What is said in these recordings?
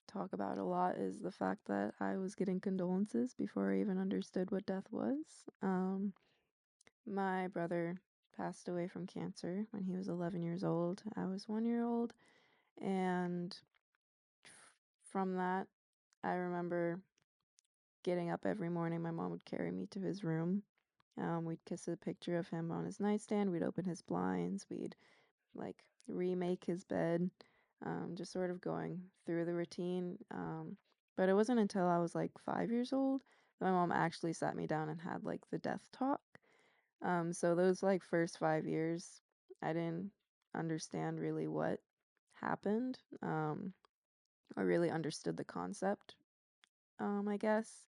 talk about a lot is the fact that I was getting condolences before I even understood what death was. My brother passed away from cancer when he was 11 years old. I was 1 year old, and from that, I remember getting up every morning. My mom would carry me to his room. We'd kiss a picture of him on his nightstand. We'd open his blinds. We'd like remake his bed, just sort of going through the routine. But it wasn't until I was like 5 years old that my mom actually sat me down and had like the death talk. So those like first 5 years, I didn't understand really what happened. I really understood the concept, I guess.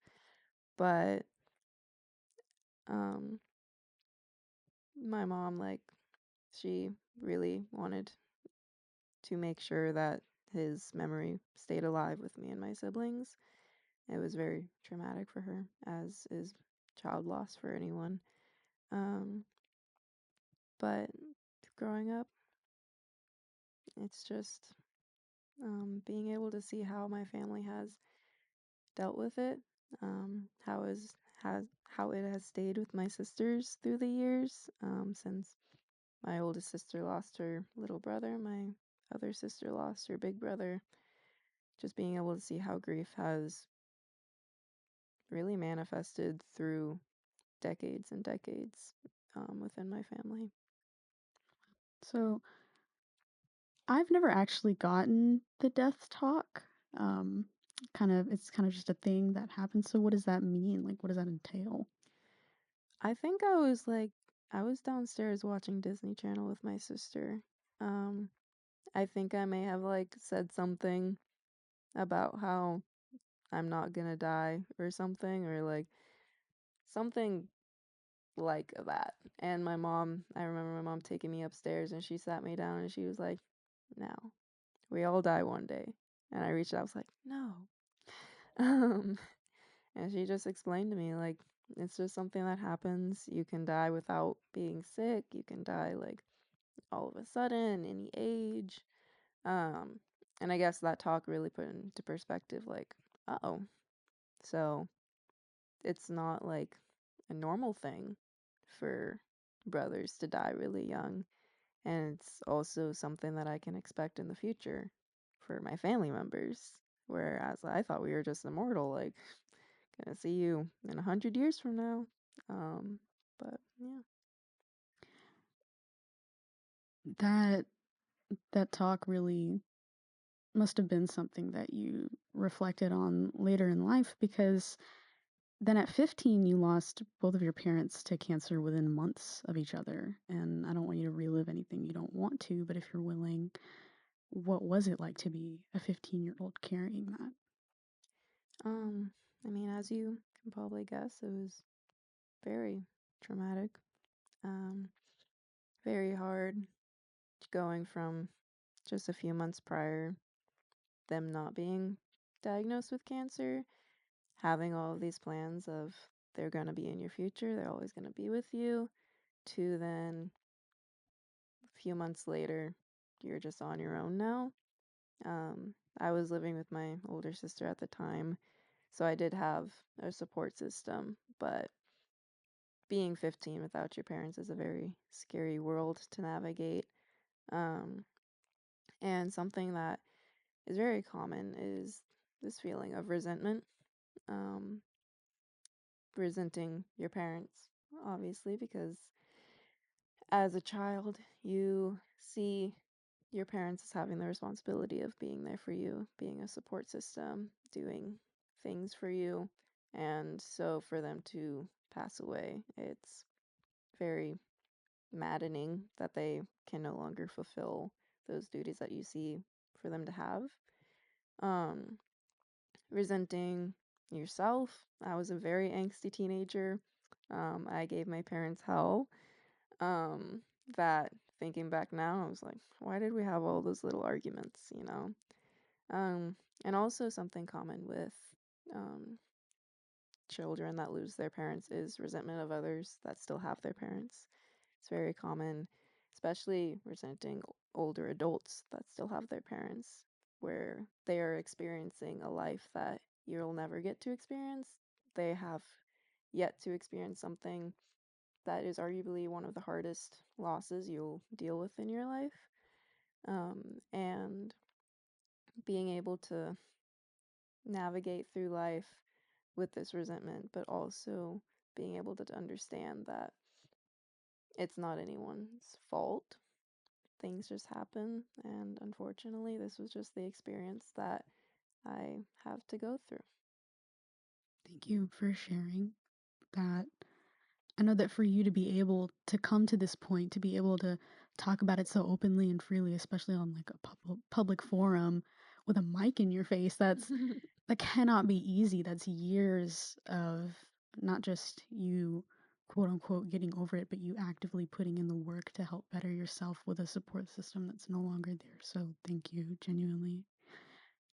But um, my mom, like, she really wanted to make sure that his memory stayed alive with me and my siblings. It was very traumatic for her, as is child loss for anyone. Um, but growing up, it's just being able to see how my family has dealt with it, how it has stayed with my sisters through the years, since my oldest sister lost her little brother, my other sister lost her big brother. Just being able to see how grief has really manifested through decades and decades within my family. So I've never actually gotten the death talk. Um, it's kind of just a thing that happens. So what does that mean? Like, what does that entail? I think I was downstairs watching Disney Channel with my sister. Um, I think I may have like said something about how I'm not gonna die or something, or like something like that. And I remember my mom taking me upstairs and she sat me down and she was like, "No, we all die one day." And I reached out, I was like, "No." Um, and she just explained to me, like, it's just something that happens. You can die without being sick. You can die, like, all of a sudden, any age. Um, and I guess that talk really put into perspective, like, oh, so it's not like a normal thing for brothers to die really young. And it's also something that I can expect in the future for my family members. Whereas I thought we were just immortal, like, gonna see you in 100 years from now. Um, but yeah. That that talk really must have been something that you reflected on later in life because then at 15 you lost both of your parents to cancer within months of each other. And I don't want you to relive anything you don't want to, but if you're willing, what was it like to be a 15-year-old carrying that? Um, I mean, as you can probably guess, it was very traumatic. Um, very hard going from just a few months prior, them not being diagnosed with cancer, having all of these plans of they're going to be in your future, they're always going to be with you, to then a few months later, you're just on your own now. I was living with my older sister at the time, so I did have a support system, but being 15 without your parents is a very scary world to navigate. Um, and something that is very common is this feeling of resentment, um, resenting your parents, obviously, because as a child, you see your parents as having the responsibility of being there for you, being a support system, doing things for you. And so for them to pass away, it's very maddening that they can no longer fulfill those duties that you see for them to have. Um, resenting yourself. I was a very angsty teenager. I gave my parents hell. Um, that thinking back now, I was like, why did we have all those little arguments, you know? And also something common with um, children that lose their parents is resentment of others that still have their parents. It's very common, especially resenting older adults that still have their parents. where they are experiencing a life that you'll never get to experience. They have yet to experience something that is arguably one of the hardest losses you'll deal with in your life. And being able to navigate through life with this resentment, but also being able to understand that it's not anyone's fault. Things just happen, and unfortunately, this was just the experience that I have to go through. Thank you for sharing that. I know that for you to be able to come to this point, to be able to talk about it so openly and freely, especially on like a public forum with a mic in your face, that cannot be easy. That's years of not just you, quote unquote, getting over it, but you actively putting in the work to help better yourself with a support system that's no longer there. So thank you, genuinely.